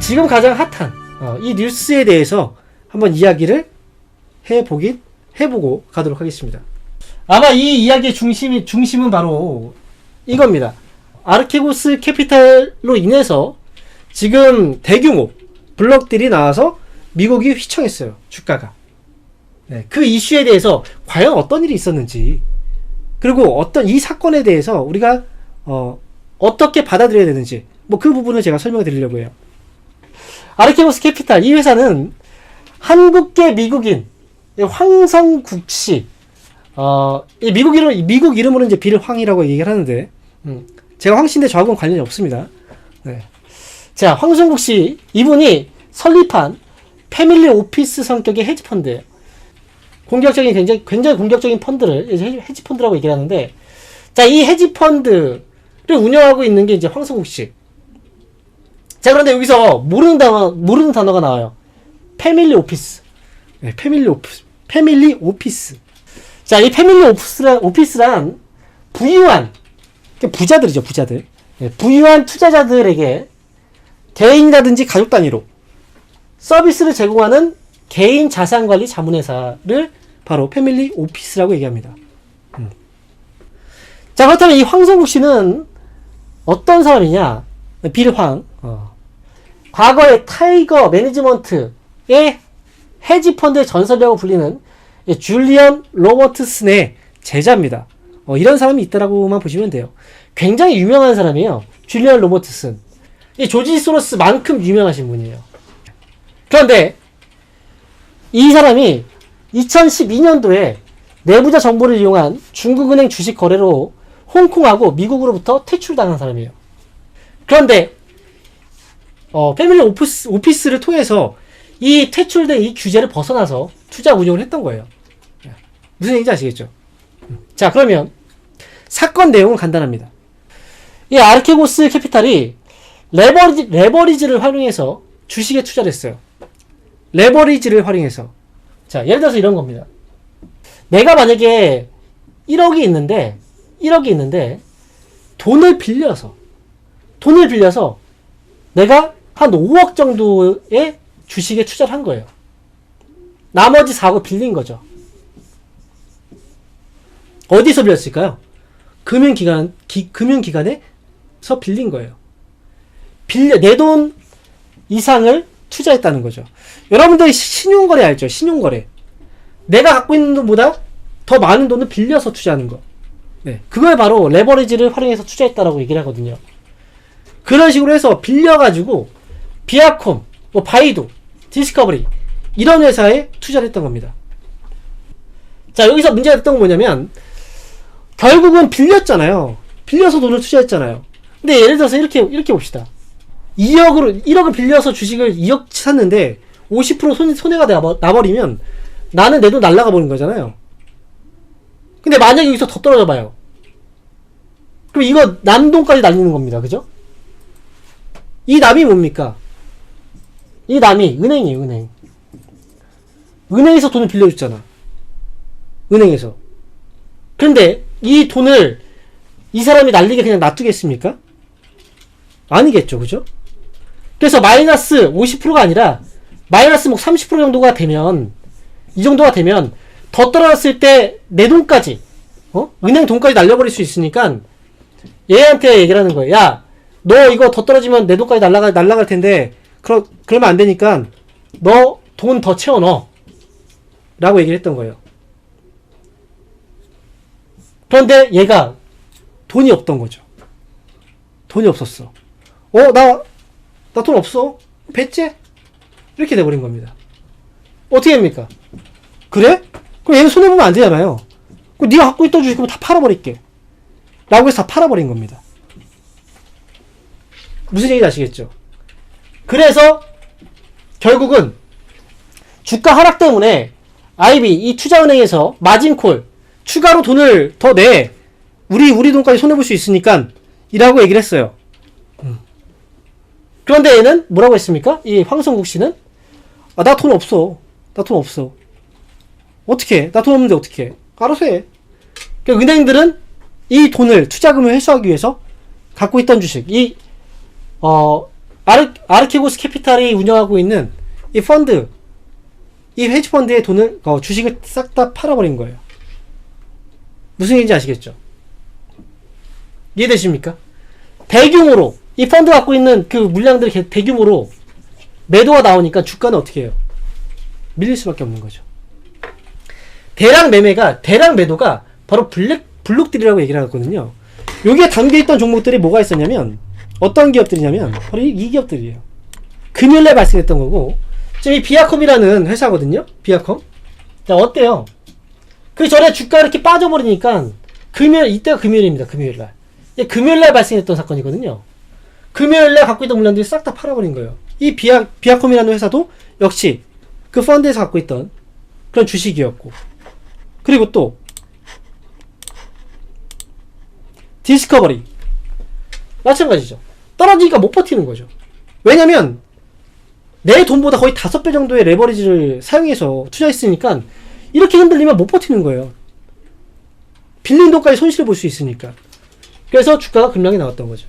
지금 가장 핫한 이 뉴스에 대해서 한번 이야기를 해보고 가도록 하겠습니다. 아마 이 이야기의 중심은 바로 이겁니다. 아르케고스 캐피탈로 인해서 지금 대규모 블록들이 나와서 미국이 휘청했어요. 주가가. 네, 그 이슈에 대해서 과연 어떤 일이 있었는지, 그리고 어떤 이 사건에 대해서 우리가 어떻게 받아들여야 되는지, 뭐 그 부분을 제가 설명해 드리려고 해요. 아르케고스 캐피탈, 이 회사는 한국계 미국인 황성국 씨, 미국 이름으로 이제 빌황이라고 얘기를 하는데, 제가 황씨인데 저하고는 관련이 없습니다. 네. 자, 황성국 씨, 이분이 설립한 패밀리 오피스 성격의 헤지펀드예요. 굉장히 공격적인 펀드를 헤지펀드라고 얘기를 하는데, 자, 이 헤지펀드를 운영하고 있는 게 이제 황성국 씨. 자, 그런데 여기서 모르는 단어가 나와요. 패밀리 오피스. 네, 패밀리 오피스. 자, 이 패밀리 오피스란 부유한, 부자들이죠, 부자들. 네, 부유한 투자자들에게 개인이라든지 가족 단위로 서비스를 제공하는 개인 자산관리 자문회사를 바로 패밀리 오피스라고 얘기합니다. 자, 그렇다면 이 황성국 씨는 어떤 사람이냐? 빌황. 과거의 타이거 매니지먼트의 헤지펀드의 전설이라고 불리는 줄리언 로버트슨의 제자입니다. 이런 사람이 있다라고만 보시면 돼요. 굉장히 유명한 사람이에요. 줄리언 로버트슨. 이 조지 소로스만큼 유명하신 분이에요. 그런데 이 사람이 2012년도에 내부자 정보를 이용한 중국은행 주식 거래로 홍콩하고 미국으로부터 퇴출당한 사람이에요. 그런데 패밀리 오피스를 통해서 이 퇴출된 이 규제를 벗어나서 투자 운용을 했던 거예요. 무슨 얘기인지 아시겠죠? 자, 그러면 사건 내용은 간단합니다. 이 아르케고스 캐피탈이 레버리지를 활용해서 주식에 투자를 했어요. 레버리지를 활용해서. 자, 예를 들어서 이런 겁니다. 내가 만약에 1억이 있는데 돈을 빌려서 내가 한 5억 정도의 주식에 투자를 한 거예요. 나머지 4억 빌린 거죠. 어디서 빌렸을까요? 금융기관에서 빌린 거예요. 내 돈 이상을 투자했다는 거죠. 여러분들이 신용거래 알죠? 신용거래. 내가 갖고 있는 돈보다 더 많은 돈을 빌려서 투자하는 거. 네, 그걸 바로 레버리지를 활용해서 투자했다라고 얘기를 하거든요. 그런 식으로 해서 빌려가지고 비아콤, 바이두, 디스커버리 이런 회사에 투자를 했던 겁니다. 자, 여기서 문제가 됐던 건 뭐냐면 결국은 빌렸잖아요. 빌려서 돈을 투자했잖아요. 근데 예를 들어서 이렇게 봅시다. 1억을 빌려서 주식을 2억 샀는데 50% 손해가 나버리면 나는 내 돈 날라가 버린 거잖아요. 근데 만약에 여기서 더 떨어져 봐요. 그럼 이거 남 돈까지 날리는 겁니다. 그죠? 이 남이 뭡니까? 이 남이 은행이에요, 은행. 은행에서 돈을 빌려줬잖아. 은행에서. 그런데 이 돈을 이 사람이 날리게 그냥 놔두겠습니까? 아니겠죠, 그죠? 그래서 마이너스 50%가 아니라 마이너스 30% 정도가 되면, 이 정도가 되면 더 떨어졌을 때 내 돈까지, 은행 돈까지 날려버릴 수 있으니까 얘한테 얘기를 하는 거예요. 야, 너 이거 더 떨어지면 내 돈까지 날라갈 텐데 그러면 안 되니까 너 돈 더 채워 넣어 라고 얘기를 했던 거예요. 그런데 얘가 돈이 없던 거죠. 돈이 없었어. 나 돈 없어. 뱉지? 이렇게 돼버린 겁니다. 어떻게 됩니까? 그래? 그럼 얘는 손해보면 안 되잖아요. 그럼 네가 갖고 있던 주식 그럼 다 팔아버릴게 라고 해서 다 팔아버린 겁니다. 무슨 얘기인지 아시겠죠? 그래서 결국은 주가 하락 때문에 IB, 이 투자은행에서 마진콜 추가로 돈을 더 내, 우리 돈까지 손해볼 수 있으니까 이라고 얘기를 했어요. 그런데 얘는 뭐라고 했습니까? 이 황성국 씨는 나 돈 없어. 나 돈 없어. 어떻게? 나 돈 없는데 어떻게? 알아서 해. 그러니까 은행들은 이 돈을, 투자금을 회수하기 위해서 갖고 있던 주식, 아르케고스 캐피탈이 운영하고 있는 이 펀드, 이 헤지 펀드의 돈을, 주식을 싹 다 팔아버린 거예요. 무슨 얘기인지 아시겠죠? 이해되십니까? 대규모로, 이 펀드 갖고 있는 그 물량들이 대규모로 매도가 나오니까 주가는 어떻게 해요? 밀릴 수밖에 없는 거죠. 대량 매도가 바로 블록딜이라고 얘기를 하거든요. 여기에 담겨있던 종목들이 뭐가 있었냐면, 어떤 기업들이냐면, 바로 이 기업들이에요. 금요일날 발생했던 거고, 지금 이 비아컴이라는 회사거든요. 비아컴. 자, 어때요? 그 전에 주가 이렇게 빠져버리니까, 이때가 금요일입니다. 금요일날. 금요일날 발생했던 사건이거든요. 금요일날 갖고 있던 물량들이 싹 다 팔아버린 거예요. 이 비아컴이라는 회사도 역시 그 펀드에서 갖고 있던 그런 주식이었고, 그리고 또 디스커버리 마찬가지죠. 떨어지니까 못 버티는 거죠. 왜냐면 내 돈보다 거의 5배 정도의 레버리지를 사용해서 투자했으니까 이렇게 흔들리면 못 버티는 거예요. 빌린 돈까지 손실을 볼 수 있으니까. 그래서 주가가 급락이 나왔던 거죠.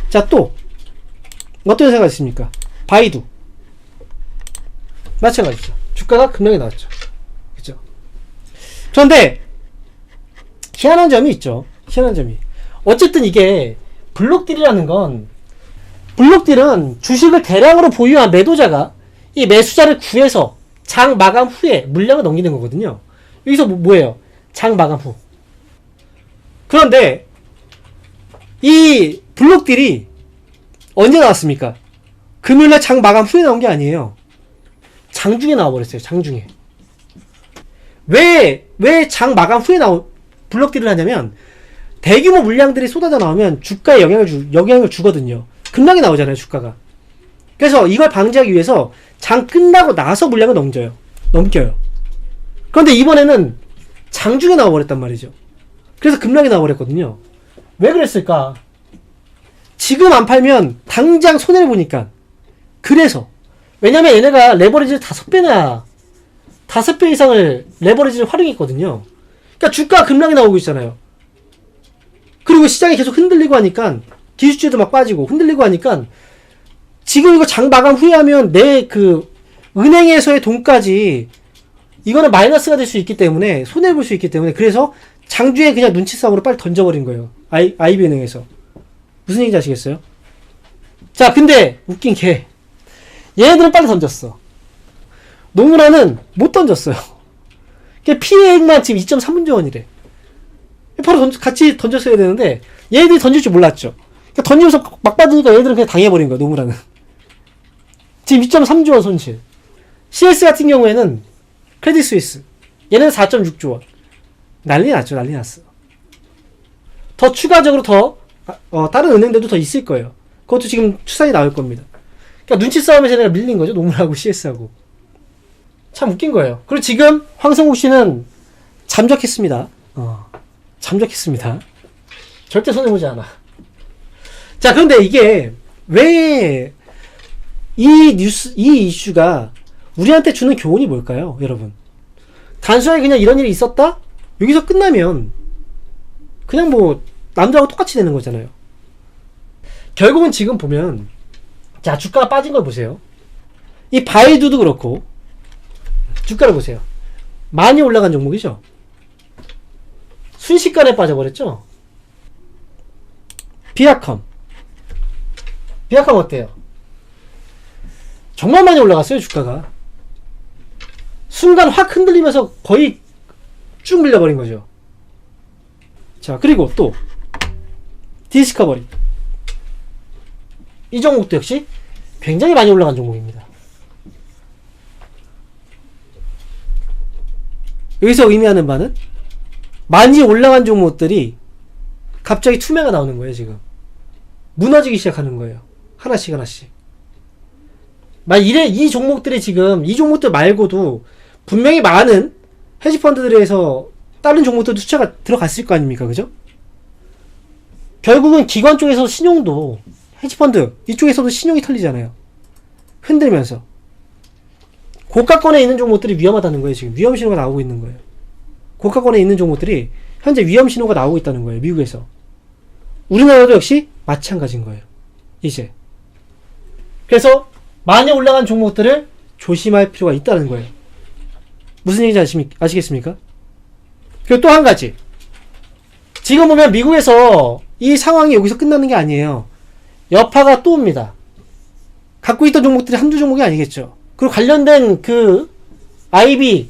자, 또 어떤 회사가 있습니까? 바이두 마찬가지죠. 주가가 급락이 나왔죠. 그죠? 그런데 희한한 점이 있죠. 희한한 점이. 어쨌든 이게 블록딜이라는 블록딜은 주식을 대량으로 보유한 매도자가 이 매수자를 구해서 장 마감 후에 물량을 넘기는 거거든요. 여기서 뭐예요? 장 마감 후. 그런데 이 블록딜이 언제 나왔습니까? 금요일날 장 마감 후에 나온 게 아니에요. 장중에 나와버렸어요. 장중에. 왜 장 마감 후에 블록딜을 하냐면, 대규모 물량들이 쏟아져 나오면 주가에 영향을 주거든요. 급락이 나오잖아요, 주가가. 그래서 이걸 방지하기 위해서 장 끝나고 나서 물량을 넘겨요. 그런데 이번에는 장중에 나와버렸단 말이죠. 그래서 급락이 나와버렸거든요. 왜 그랬을까? 지금 안 팔면 당장 손해를 보니까. 그래서. 왜냐면 얘네가 레버리지를 5배 이상을 레버리지를 활용했거든요. 그러니까 주가가 급락이 나오고 있잖아요. 그리고 시장이 계속 흔들리고 하니까, 기술주도 막 빠지고 흔들리고 하니까, 지금 이거 장 마감 후에 하면 내 은행에서의 돈까지 이거는 마이너스가 될 수 있기 때문에, 손해를 볼 수 있기 때문에, 그래서 장중에 그냥 눈치싸움으로 빨리 던져버린 거예요. IB은행에서. 무슨 얘기인지 아시겠어요? 자, 근데 웃긴 게 얘네들은 빨리 던졌어. 노무라는 못 던졌어요. 피해액만 지금 2.3분조 원이래. 바로 같이 던졌어야 되는데 얘네들이 던질 줄 몰랐죠. 그러니까 던지면서 막 받으니까 얘네들은 그냥 당해버린 거야. 노무라는. 지금 2.3조 원 손실. CS 같은 경우에는 크레딧 스위스 얘는 4.6조 원. 난리 났죠. 난리 났어. 더 추가적으로 다른 은행들도 더 있을 거예요. 그것도 지금 추산이 나올 겁니다. 그러니까 눈치 싸움에서 얘네가 밀린 거죠. 노무라하고 CS하고. 참 웃긴 거예요. 그리고 지금 황성국 씨는 잠적했습니다. 잠적했습니다. 절대 손해보지 않아. 자, 그런데 이게 왜 이 이슈가 우리한테 주는 교훈이 뭘까요, 여러분? 단순하게 그냥 이런 일이 있었다? 여기서 끝나면 그냥 뭐 남들하고 똑같이 되는 거잖아요. 결국은 지금 보면, 자, 주가가 빠진 걸 보세요. 이 바이두도 그렇고 주가를 보세요. 많이 올라간 종목이죠. 순식간에 빠져버렸죠. 비아컴 어때요? 정말 많이 올라갔어요. 주가가 순간 확 흔들리면서 거의 쭉 밀려버린 거죠. 자, 그리고 또 디스커버리, 이 종목도 역시 굉장히 많이 올라간 종목입니다. 여기서 의미하는 바는 많이 올라간 종목들이 갑자기 투매가 나오는 거예요. 지금 무너지기 시작하는 거예요. 하나씩. 이 종목들이 지금, 이 종목들 말고도 분명히 많은 헤지펀드들에서 다른 종목들도 투자가 들어갔을 거 아닙니까? 그죠? 결국은 기관 쪽에서 신용도, 헤지펀드 이쪽에서도 신용이 털리잖아요. 흔들면서. 고가권에 있는 종목들이 위험하다는 거예요. 지금 위험 신호가 나오고 있는 거예요. 고가권에 있는 종목들이 현재 위험 신호가 나오고 있다는 거예요. 미국에서. 우리나라도 역시 마찬가지인 거예요. 이제 그래서 많이 올라간 종목들을 조심할 필요가 있다는 거예요. 무슨 얘기인지 아시겠습니까? 그리고 또 한 가지. 지금 보면 미국에서 이 상황이 여기서 끝나는 게 아니에요. 여파가 또 옵니다. 갖고 있던 종목들이 한두 종목이 아니겠죠. 그리고 관련된 그 IB들이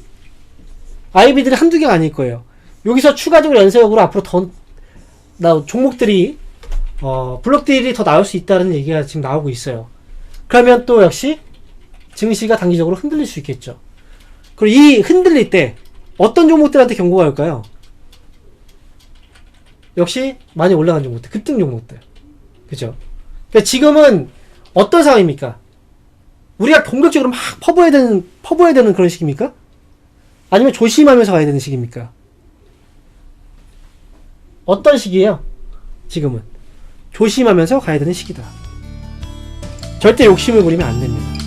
한두 개가 아닐 거예요. 여기서 추가적으로 연쇄적으로 앞으로 더 종목들이 블록딜이 더 나올 수 있다는 얘기가 지금 나오고 있어요. 그러면 또 역시 증시가 단기적으로 흔들릴 수 있겠죠. 그리고 이 흔들릴 때 어떤 종목들한테 경고가 올까요? 역시 많이 올라간 종목들, 급등 종목들. 그죠? 그러니까 지금은 어떤 상황입니까? 우리가 공격적으로 막 퍼부어야 되는 그런 시기입니까? 아니면 조심하면서 가야 되는 시기입니까? 어떤 시기예요? 지금은 조심하면서 가야 되는 시기다. 절대 욕심을 부리면 안 됩니다.